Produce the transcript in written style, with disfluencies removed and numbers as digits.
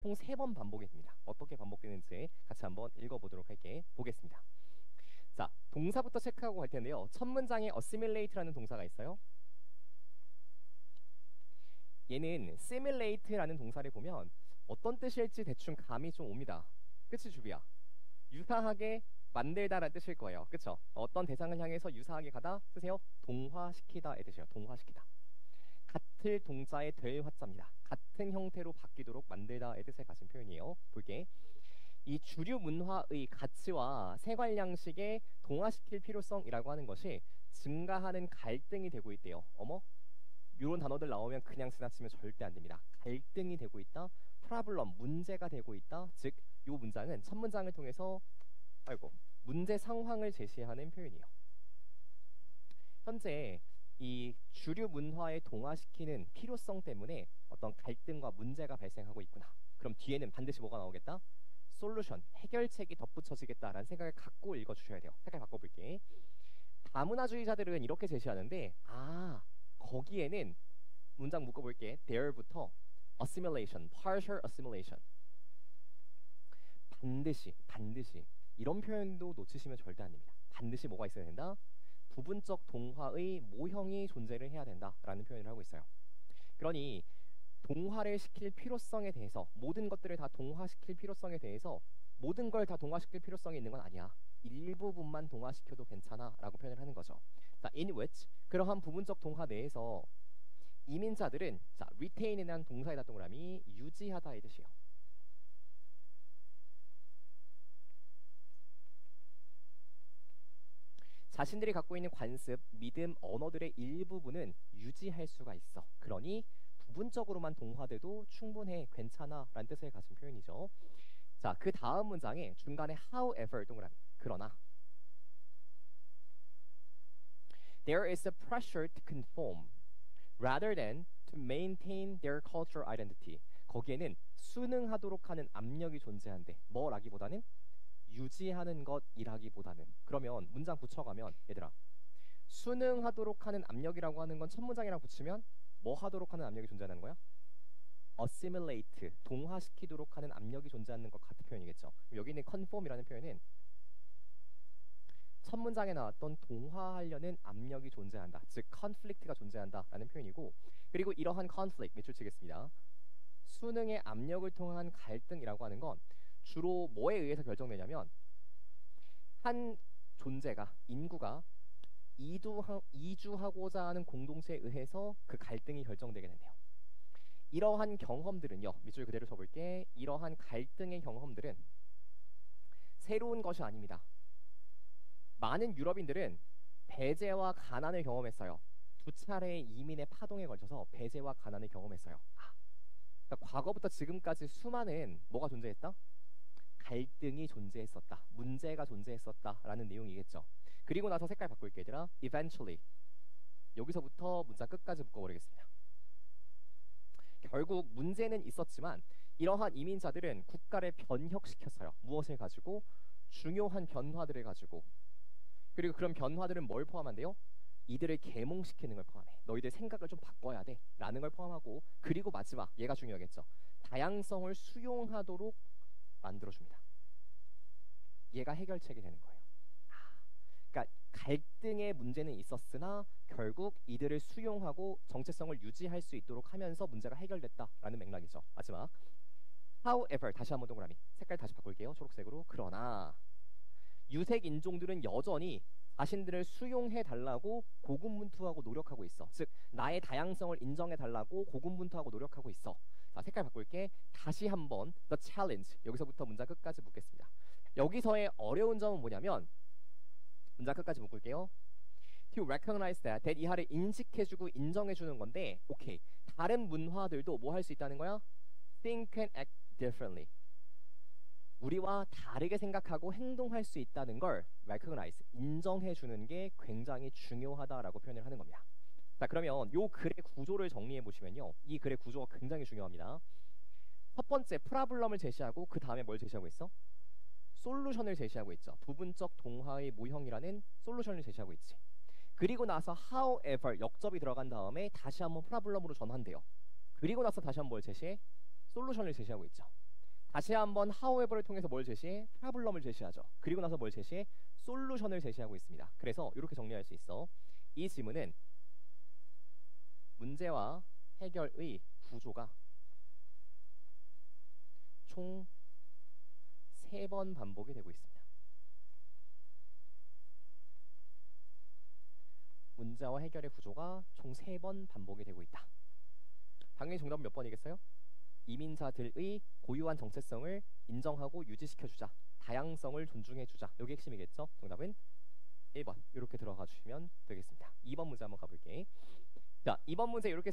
총 3번 반복이 됩니다. 어떻게 반복되는지 같이 한번 읽어보도록 할게. 보겠습니다. 자, 동사부터 체크하고 갈 텐데요. 첫 문장에 assimilate라는 동사가 있어요. 얘는 simulate라는 동사를 보면 어떤 뜻일지 대충 감이 좀 옵니다. 그치, 주비야? 유사하게 만들다라는 뜻일 거예요. 그쵸? 어떤 대상을 향해서 유사하게 가다 쓰세요. 동화시키다의 뜻이에요. 동화시키다. 같을 동사의 될 화자입니다. 같은 형태로 바뀌도록 만들다의 뜻을 가진 표현이에요. 볼게. 이 주류 문화의 가치와 생활 양식에 동화시킬 필요성이라고 하는 것이 증가하는 갈등이 되고 있대요. 어머? 이런 단어들 나오면 그냥 지나치면 절대 안 됩니다. 갈등이 되고 있다. 프라블럼, 문제가 되고 있다. 즉, 이 문장은 첫 문장을 통해서 문제 상황을 제시하는 표현이에요. 현재 이 주류 문화에 동화시키는 필요성 때문에 어떤 갈등과 문제가 발생하고 있구나. 그럼 뒤에는 반드시 뭐가 나오겠다? 솔루션, 해결책이 덧붙여지겠다라는 생각을 갖고 읽어주셔야 돼요. 색깔 바꿔볼게. 다문화주의자들은 이렇게 제시하는데 거기에는 문장 묶어볼게. there부터 assimilation, partial assimilation. 반드시 이런 표현도 놓치시면 절대 안 됩니다. 반드시 뭐가 있어야 된다? 부분적 동화의 모형이 존재를 해야 된다라는 표현을 하고 있어요. 그러니 동화를 시킬 필요성에 대해서 모든 것들을 다 동화시킬 필요성에 대해서 모든 걸 다 동화시킬 필요성이 있는 건 아니야. 일부분만 동화시켜도 괜찮아 라고 표현을 하는 거죠. 자, in which 그러한 부분적 동화 내에서 이민자들은 retain이라는 동사에다 동그라미 유지하다의 뜻이에요. 자신들이 갖고 있는 관습, 믿음, 언어들의 일부분은 유지할 수가 있어. 그러니 부분적으로만 동화돼도 충분해, 괜찮아 라는 뜻을 가진 표현이죠. 자, 그 다음 문장에 중간에 however 동그라미. 그러나 There is a pressure to conform rather than to maintain their cultural identity. 거기에는 순응하도록 하는 압력이 존재한대. 뭐라기보다는 유지하는 것이라기보다는. 그러면 문장 붙여가면 얘들아, 순응하도록 하는 압력이라고 하는 건 첫 문장이랑 붙이면 뭐 하도록 하는 압력이 존재하는 거야? assimilate, 동화시키도록 하는 압력이 존재하는 것 같은 표현이겠죠. 여기 있는 conform이라는 표현은 첫 문장에 나왔던 동화하려는 압력이 존재한다. 즉 conflict가 존재한다라는 표현이고, 그리고 이러한 conflict 밑줄 치겠습니다. 순응의 압력을 통한 갈등이라고 하는 건 주로 뭐에 의해서 결정되냐면 한 존재가, 인구가 이주하고자 하는 공동체에 의해서 그 갈등이 결정되게 된대요. 이러한 경험들은요, 밑줄 그대로 쳐볼게. 이러한 갈등의 경험들은 새로운 것이 아닙니다. 많은 유럽인들은 배제와 가난을 경험했어요. 2차례의 이민의 파동에 걸쳐서 배제와 가난을 경험했어요. 그러니까 과거부터 지금까지 수많은 뭐가 존재했다? 갈등이 존재했었다. 문제가 존재했었다라는 내용이겠죠. 그리고 나서 색깔 바꿀게 얘들아. eventually. 여기서부터 문장 끝까지 묶어버리겠습니다. 결국 문제는 있었지만 이러한 이민자들은 국가를 변혁시켰어요. 무엇을 가지고? 중요한 변화들을 가지고. 그리고 그런 변화들은 뭘 포함한대요? 이들을 계몽시키는 걸 포함해. 너희들 생각을 좀 바꿔야 돼 라는 걸 포함하고, 그리고 마지막 얘가 중요하겠죠. 다양성을 수용하도록 만들어줍니다. 얘가 해결책이 되는 거예요. 그러니까 갈등의 문제는 있었으나 결국 이들을 수용하고 정체성을 유지할 수 있도록 하면서 문제가 해결됐다라는 맥락이죠. 마지막 however, 다시 한번 동그라미. 색깔 다시 바꿀게요. 초록색으로. 그러나 유색 인종들은 여전히 자신들을 수용해달라고 고군분투하고 노력하고 있어. 즉 나의 다양성을 인정해달라고 고군분투하고 노력하고 있어. 자, 색깔 바꿀게. 다시 한번 the challenge. 여기서부터 문장 끝까지 묶겠습니다. 여기서의 어려운 점은 뭐냐면 문장 끝까지 묶을게요. To recognize that 이하를 인식해주고 인정해주는 건데, 오케이. 다른 문화들도 뭐 할 수 있다는 거야? Think and act differently. 우리와 다르게 생각하고 행동할 수 있다는 걸 recognize, 인정해주는 게 굉장히 중요하다라고 표현을 하는 겁니다. 자, 그러면 요 글의 구조를 정리해 보시면요. 이 글의 구조가 굉장히 중요합니다. 첫 번째, 프라블럼을 제시하고 그 다음에 뭘 제시하고 있어? 솔루션을 제시하고 있죠. 부분적 동화의 모형이라는 솔루션을 제시하고 있지. 그리고 나서 however, 역접이 들어간 다음에 다시 한번 프라블럼으로 전환돼요. 그리고 나서 다시 한번 뭘 제시해? 솔루션을 제시하고 있죠. 다시 한번 however를 통해서 뭘 제시해? 프로블럼을 제시하죠. 그리고 나서 뭘 제시해? 솔루션을 제시하고 있습니다. 그래서 이렇게 정리할 수 있어. 이 지문은 문제와 해결의 구조가 총 3번 반복이 되고 있습니다. 문제와 해결의 구조가 총 3번 반복이 되고 있다. 당연히 정답은 몇 번이겠어요? 이민자들의 고유한 정체성을 인정하고 유지시켜주자. 다양성을 존중해주자. 여기 핵심이겠죠? 정답은 1번. 이렇게 들어가 주시면 되겠습니다. 2번 문제 한번 가볼게. 자, 2번 문제 이렇게